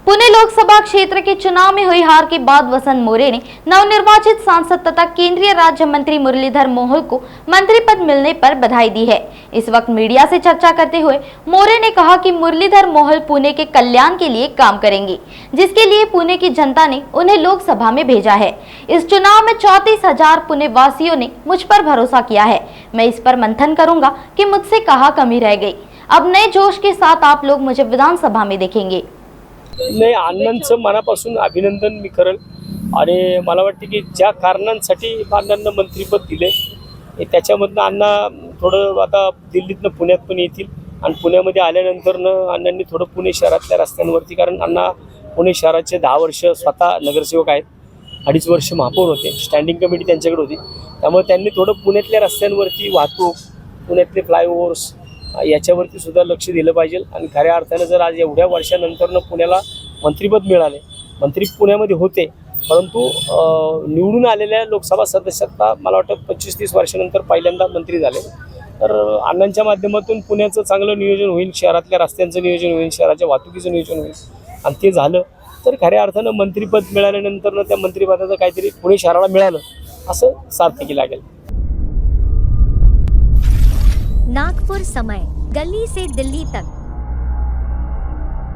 पुणे लोकसभा क्षेत्र के चुनाव में हुई हार के बाद वसंत मोरे ने नवनिर्वाचित सांसद तथा केंद्रीय राज्य मंत्री मुरलीधर मोहोल को मंत्री पद मिलने पर बधाई दी है। इस वक्त मीडिया से चर्चा करते हुए मोरे ने कहा कि मुरलीधर मोहोल पुणे के कल्याण के लिए काम करेंगे, जिसके लिए पुणे की जनता ने उन्हें लोकसभा में भेजा है। इस चुनाव में 34,000 पुणे वासियों ने मुझ पर भरोसा किया है। मैं इस पर मंथन करूंगा कि मुझसे कहाँ कमी रह गई। अब नए जोश के साथ आप लोग मुझे विधानसभा में देखेंगे। नाही, अण्णांचं मनापासून अभिनंदन मी करेल आणि मला वाटते की ज्या कारणांसाठी अण्णांना मंत्रिपद दिले त्याच्यामधनं अण्णा थोडं आता दिल्लीतनं पुण्यात पण येतील आणि पुण्यामध्ये आल्यानंतरनं अण्णांनी थोडं पुणे शहरातल्या रस्त्यांवरती, कारण अण्णा पुणे शहराचे 10 वर्ष स्वतः नगरसेवक आहेत, 2.5 वर्ष महापौर होते, स्टँडिंग कमिटी त्यांच्याकडे होती, त्यामुळे त्यांनी थोडं पुण्यातल्या रस्त्यांवरती वाहतूक, पुण्यातले फ्लायओव्हर्स याच्यावरती सुद्धा लक्ष दिलं पाहिजे। आणि खऱ्या अर्थानं जर आज एवढ्या वर्षानंतरनं पुण्याला मंत्रिपद मिळाले, मंत्री पुण्यामध्ये होते, परंतु निवडून आलेल्या लोकसभा सदस्यात मला वाटतं 25-30 वर्षानंतर पहिल्यांदा मंत्री झाले, तर अण्णांच्या माध्यमातून पुण्याचं चांगलं नियोजन होईल, शहरातल्या रस्त्यांचं नियोजन होईल, शहराच्या वाहतुकीचं नियोजन होईल आणि ते झालं तर खऱ्या अर्थानं मंत्रिपद मिळाल्यानंतर त्या मंत्रिपदाचं काहीतरी पुणे शहराला मिळालं असं सार्थकी लागेल। नागपुर समय, गली से दिल्ली तक।